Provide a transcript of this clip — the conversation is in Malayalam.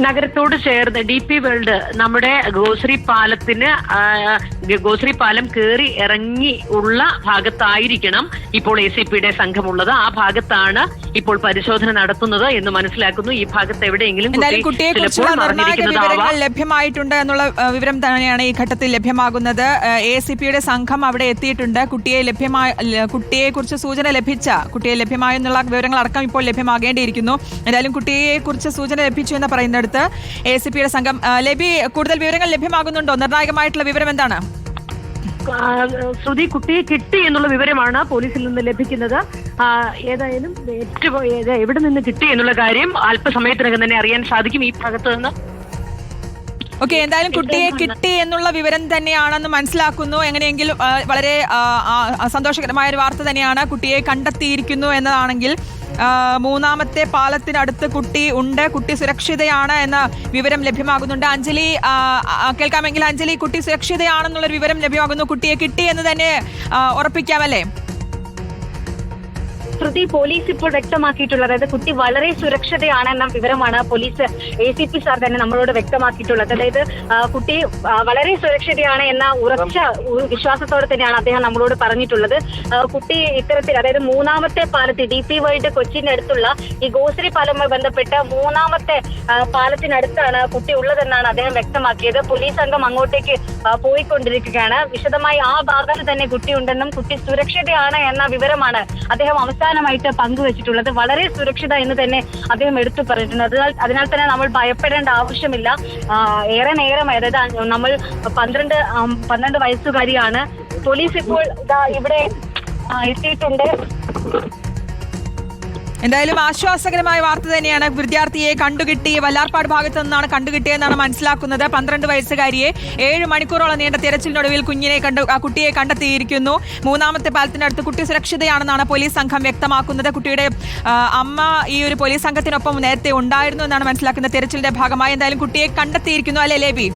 നഗരത്തോട് ചേർന്ന് DP വേൾഡ് നമ്മുടെ ഗോശ്രീ പാലം കയറി ഇറങ്ങി ഉള്ള ഭാഗത്തായിരിക്കണം ഇപ്പോൾ ACPയുടെ സംഘമുള്ളത്. ആ ഭാഗത്താണ് ഇപ്പോൾ പരിശോധന നടത്തുന്നത് എന്ന് മനസ്സിലാക്കുന്നു. ഈ ഭാഗത്ത് എവിടെയെങ്കിലും വിവരങ്ങൾ ലഭ്യമായിട്ടുണ്ട് എന്നുള്ള വിവരം തന്നെയാണ് ഈ ഘട്ടത്തിൽ ലഭ്യമാകുന്നത്. ACPയുടെ സംഘം അവിടെ എത്തിയിട്ടുണ്ട്. കുട്ടിയെ കുറിച്ച് സൂചന ലഭ്യമായെന്നുള്ള വിവരങ്ങൾ അടക്കം ഇപ്പോൾ ലഭ്യമാകേണ്ടിയിരിക്കുന്നു. എന്തായാലും കുട്ടിയെ കുറിച്ച് സൂചന ലഭിച്ചു എന്ന് പറയുന്നിടത്ത് ACPയുടെ സംഘം ലബി കൂടുതൽ വിവരങ്ങൾ ലഭ്യമാകുന്നുണ്ടോ? നിർണായകമായിട്ടുള്ള വിവരം എന്താണ്? ശ്രുതി, കുട്ടിയെ കിട്ടി എന്നുള്ള വിവരമാണ് പോലീസിൽ നിന്ന് ലഭിക്കുന്നത്. ഏതായാലും എവിടെ നിന്ന് കിട്ടി എന്നുള്ള കാര്യം അല്പസമയത്തിനകം തന്നെ അറിയാൻ സാധിക്കും ഈ ഭാഗത്ത് നിന്ന്. ഓക്കെ, എന്തായാലും കുട്ടിയെ കിട്ടി എന്നുള്ള വിവരം തന്നെയാണെന്ന് മനസ്സിലാക്കുന്നു. എങ്ങനെയെങ്കിലും വളരെ സന്തോഷകരമായ ഒരു വാർത്ത തന്നെയാണ്. കുട്ടിയെ കണ്ടെത്തിയിരിക്കുന്നു എന്നതാണെങ്കിൽ മൂന്നാമത്തെ പാലത്തിനടുത്ത് കുട്ടി ഉണ്ട്, കുട്ടി സുരക്ഷിതയാണ് എന്ന വിവരം ലഭ്യമാകുന്നുണ്ട്. അഞ്ജലി കേൾക്കാമെങ്കിൽ അഞ്ജലി, കുട്ടി സുരക്ഷിതയാണെന്നുള്ളൊരു വിവരം ലഭ്യമാകുന്നു. കുട്ടിയെ കിട്ടി എന്ന് തന്നെ ഉറപ്പിക്കാമല്ലേ? ശ്രുതി, പോലീസ് ഇപ്പോൾ വ്യക്തമാക്കിയിട്ടുള്ളത്, അതായത് കുട്ടി വളരെ സുരക്ഷിതയാണെന്ന വിവരമാണ് പോലീസ് ACP സാർ തന്നെ നമ്മളോട് വ്യക്തമാക്കിയിട്ടുള്ളത്. അതായത് കുട്ടി വളരെ സുരക്ഷിതയാണ് എന്ന ഉറച്ച വിശ്വാസത്തോടെ തന്നെയാണ് അദ്ദേഹം നമ്മളോട് പറഞ്ഞിട്ടുള്ളത്. കുട്ടി ഇത്തരത്തിൽ, അതായത് മൂന്നാമത്തെ പാലത്തിൽ DP വേൾഡ് കൊച്ചിന്റെ അടുത്തുള്ള ഈ ഗോശ്രീ പാലവുമായി ബന്ധപ്പെട്ട മൂന്നാമത്തെ പാലത്തിനടുത്താണ് കുട്ടി ഉള്ളതെന്നാണ് അദ്ദേഹം വ്യക്തമാക്കിയത്. പോലീസ് സംഘം അങ്ങോട്ടേക്ക് പോയിക്കൊണ്ടിരിക്കുകയാണ്. വിശദമായി ആ ഭാഗത്ത് തന്നെ കുട്ടിയുണ്ടെന്നും കുട്ടി സുരക്ഷിതയാണ് എന്ന വിവരമാണ് അദ്ദേഹം അവസാനമായിട്ട് പങ്കുവച്ചിട്ടുള്ളത്. വളരെ സുരക്ഷിത എന്ന് തന്നെ അദ്ദേഹം എടുത്തു പറഞ്ഞിട്ടുണ്ട്. അതിനാൽ തന്നെ നമ്മൾ ഭയപ്പെടേണ്ട ആവശ്യമില്ല. ഏറെ നേരം, അതായത് നമ്മൾ 12 വയസ്സുകാരിയാണ്. പോലീസ് ഇപ്പോൾ ഇവിടെ എത്തിയിട്ടുണ്ട്. എന്തായാലും ആശ്വാസകരമായ വാർത്ത തന്നെയാണ്. വിദ്യാർത്ഥിയെ കണ്ടുകിട്ടി, വല്ലാർപാട് ഭാഗത്തു നിന്നാണ് കണ്ടുകിട്ടിയെന്നാണ് മനസ്സിലാക്കുന്നത്. 12 വയസ്സുകാരിയെ 7 മണിക്കൂറോളം നീണ്ട തെരച്ചിലിനൊടുവിൽ കുട്ടിയെ കണ്ടെത്തിയിരിക്കുന്നു. മൂന്നാമത്തെ പാലത്തിനടുത്ത് കുട്ടി സുരക്ഷിതയാണെന്നാണ് പോലീസ് സംഘം വ്യക്തമാക്കുന്നത്. കുട്ടിയുടെ അമ്മ ഈ ഒരു പോലീസ് സംഘത്തിനൊപ്പം നേരത്തെ ഉണ്ടായിരുന്നു എന്നാണ് മനസ്സിലാക്കുന്നത് തെരച്ചിലിന്റെ ഭാഗമായി. എന്തായാലും കുട്ടിയെ കണ്ടെത്തിയിരിക്കുന്നു, അല്ലേ ലേബി?